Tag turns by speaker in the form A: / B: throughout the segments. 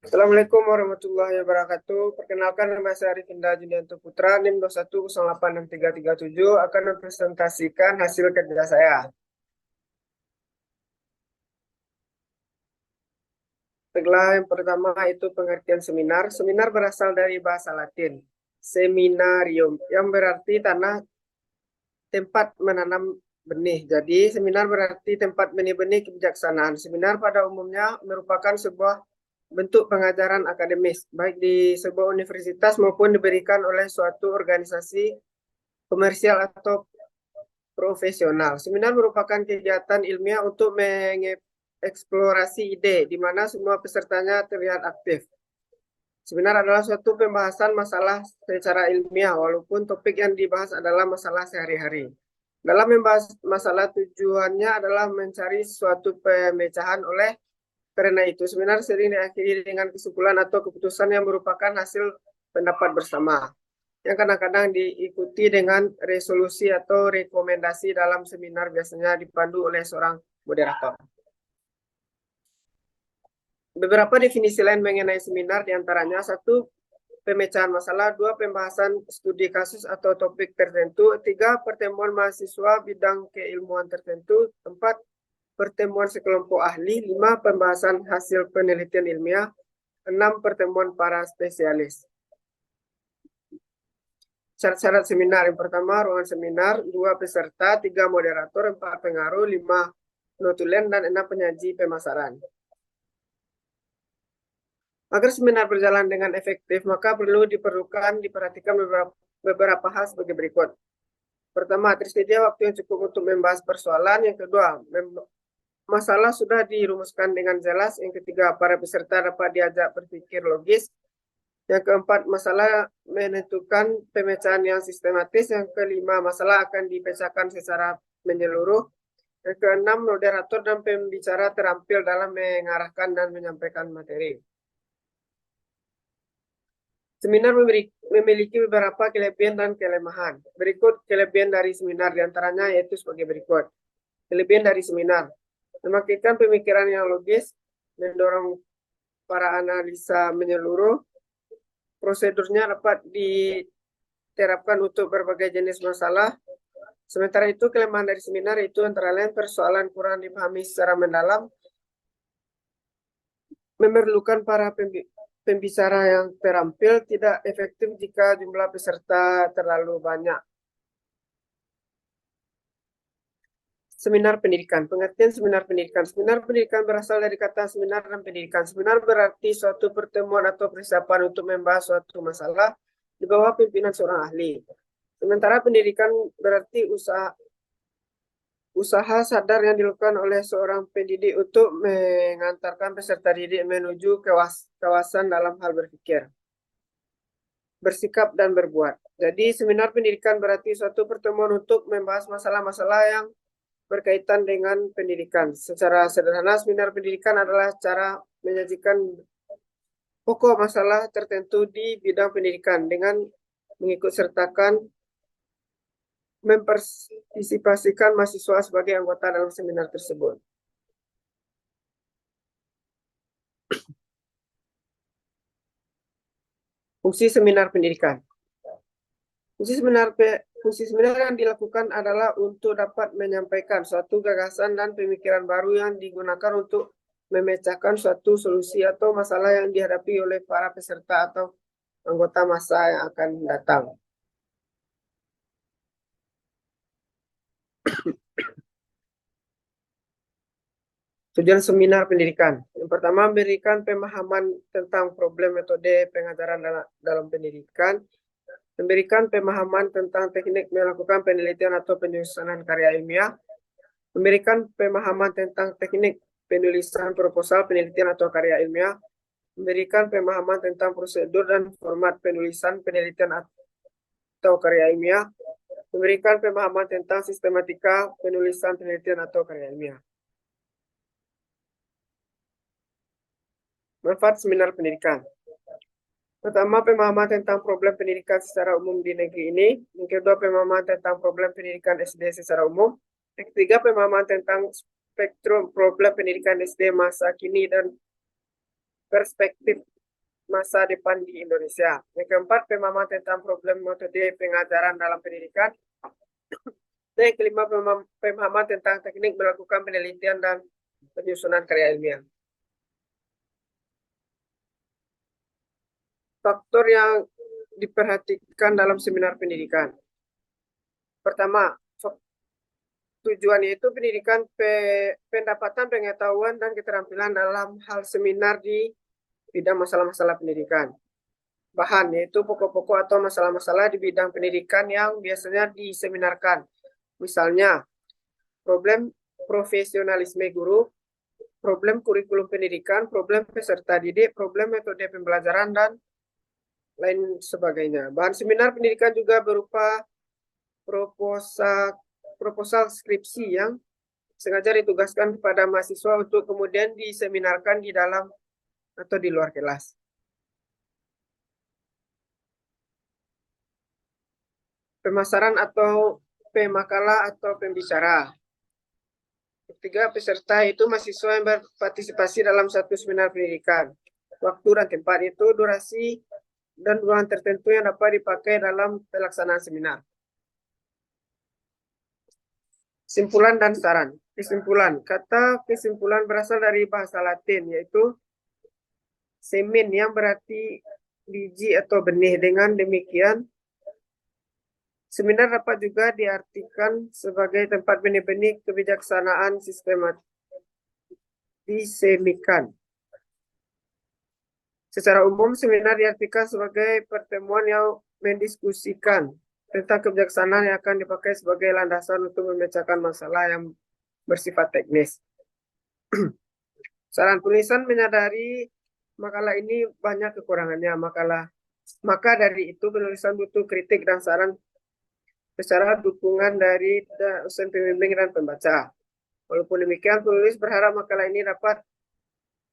A: Assalamualaikum warahmatullahi wabarakatuh. Perkenalkan, nama saya Arif Indah Junianto Putra, NIM 21086337, akan mempresentasikan hasil kerja saya. Baiklah, yang pertama itu pengertian seminar. Seminar berasal dari bahasa Latin, seminarium, yang berarti tanah tempat menanam benih. Jadi, seminar berarti tempat benih-benih kebijaksanaan. Seminar pada umumnya merupakan sebuah bentuk pengajaran akademis, baik di sebuah universitas maupun diberikan oleh suatu organisasi komersial atau profesional. Seminar merupakan kegiatan ilmiah untuk mengeksplorasi ide, di mana semua pesertanya terlihat aktif. Seminar adalah suatu pembahasan masalah secara ilmiah, walaupun topik yang dibahas adalah masalah sehari-hari. Dalam membahas masalah, tujuannya adalah mencari suatu pemecahan. Karena itu, seminar sering diakhiri dengan kesimpulan atau keputusan yang merupakan hasil pendapat bersama, yang kadang-kadang diikuti dengan resolusi atau rekomendasi. Dalam seminar biasanya dipandu oleh seorang moderator. Beberapa definisi lain mengenai seminar diantaranya: satu, pemecahan masalah; dua, pembahasan studi kasus atau topik tertentu; tiga, pertemuan mahasiswa bidang keilmuan tertentu; empat, pertemuan sekelompok ahli; lima, pembahasan hasil penelitian ilmiah; enam, pertemuan para spesialis. Syarat-syarat seminar: yang pertama, ruangan seminar; dua, peserta; tiga, moderator; empat, pengaruh; lima, notulen; dan enam, penyaji pemasaran. Agar seminar berjalan dengan efektif, maka diperhatikan beberapa hal sebagai berikut. Pertama, tersedia waktu yang cukup untuk membahas persoalan. Yang kedua, masalah sudah dirumuskan dengan jelas. Yang ketiga, para peserta dapat diajak berpikir logis. Yang keempat, masalah menentukan pemecahan yang sistematis. Yang kelima, masalah akan dipecahkan secara menyeluruh. Yang keenam, moderator dan pembicara terampil dalam mengarahkan dan menyampaikan materi. Seminar memiliki beberapa kelebihan dan kelemahan. Berikut kelebihan dari seminar, diantaranya yaitu sebagai berikut. Kelebihan dari seminar: memastikan pemikiran yang logis, mendorong para analisa menyeluruh, prosedurnya dapat diterapkan untuk berbagai jenis masalah. Sementara itu, kelemahan dari seminar itu antara lain persoalan kurang dipahami secara mendalam, memerlukan para pembicara yang terampil, tidak efektif jika jumlah peserta terlalu banyak. Seminar pendidikan. Pengertian seminar pendidikan. Seminar pendidikan berasal dari kata seminar dan pendidikan. Seminar berarti suatu pertemuan atau persiapan untuk membahas suatu masalah di bawah pimpinan seorang ahli. Sementara pendidikan berarti usaha sadar yang dilakukan oleh seorang pendidik untuk mengantarkan peserta didik menuju kawasan dalam hal berpikir, bersikap, dan berbuat. Jadi, seminar pendidikan berarti suatu pertemuan untuk membahas masalah-masalah yang berkaitan dengan pendidikan. Secara sederhana, seminar pendidikan adalah cara menyajikan pokok masalah tertentu di bidang pendidikan dengan mengikut sertakan mempartisipasikan mahasiswa sebagai anggota dalam seminar tersebut. Fungsi seminar pendidikan. Fungsi seminar yang dilakukan adalah untuk dapat menyampaikan suatu gagasan dan pemikiran baru yang digunakan untuk memecahkan suatu solusi atau masalah yang dihadapi oleh para peserta atau anggota masa yang akan datang. Tujuan seminar pendidikan: yang pertama, memberikan pemahaman tentang problem metode pengajaran dalam pendidikan, memberikan pemahaman tentang teknik melakukan penelitian atau penyusunan karya ilmiah, memberikan pemahaman tentang teknik penulisan proposal penelitian atau karya ilmiah, memberikan pemahaman tentang prosedur dan format penulisan penelitian atau karya ilmiah, memberikan pemahaman tentang sistematika penulisan penelitian atau karya ilmiah. Manfaat seminar pendidikan: pertama, pemahaman tentang problem pendidikan secara umum di negeri ini. Yang kedua, pemahaman tentang problem pendidikan SD secara umum. Yang ketiga, pemahaman tentang spektrum problem pendidikan SD masa kini dan perspektif masa depan di Indonesia. Yang keempat, pemahaman tentang problem metode pengajaran dalam pendidikan. Dan yang kelima, pemahaman tentang teknik melakukan penelitian dan penyusunan karya ilmiah. Faktor yang diperhatikan dalam seminar pendidikan. Pertama, tujuan yaitu pendidikan pendapatan, pengetahuan, dan keterampilan dalam hal seminar di bidang masalah-masalah pendidikan. Bahan yaitu pokok-pokok atau masalah-masalah di bidang pendidikan yang biasanya diseminarkan. Misalnya, problem profesionalisme guru, problem kurikulum pendidikan, problem peserta didik, problem metode pembelajaran, dan lain sebagainya. Bahan seminar pendidikan juga berupa proposal skripsi yang sengaja ditugaskan kepada mahasiswa untuk kemudian diseminarkan di dalam atau di luar kelas. Pemasaran atau pemakalah atau pembicara. Ketiga, peserta itu mahasiswa yang berpartisipasi dalam satu seminar pendidikan. Waktu dan tempat itu durasi dan ruang tertentu yang dapat dipakai dalam pelaksanaan seminar. Kesimpulan dan saran. Kesimpulan. Kata kesimpulan berasal dari bahasa Latin, yaitu semen, yang berarti biji atau benih. Dengan demikian, seminar dapat juga diartikan sebagai tempat benih-benih kebijaksanaan sistematis disemikan. Secara umum, seminar diartikan sebagai pertemuan yang mendiskusikan tentang kebijaksanaan yang akan dipakai sebagai landasan untuk memecahkan masalah yang bersifat teknis. Saran tulisan menyadari makalah ini banyak kekurangannya. Maka dari itu penulisan butuh kritik dan saran secara dukungan dari dosen pembimbing dan pembaca. Walaupun demikian, penulis berharap makalah ini dapat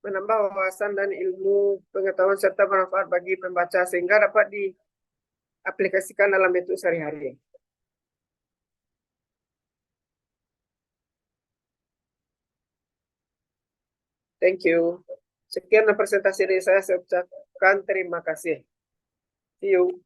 A: menambah wawasan dan ilmu pengetahuan serta bermanfaat bagi pembaca sehingga dapat diaplikasikan dalam bentuk sehari-hari. Thank you. Sekian presentasi dari saya ucapkan terima kasih. See you.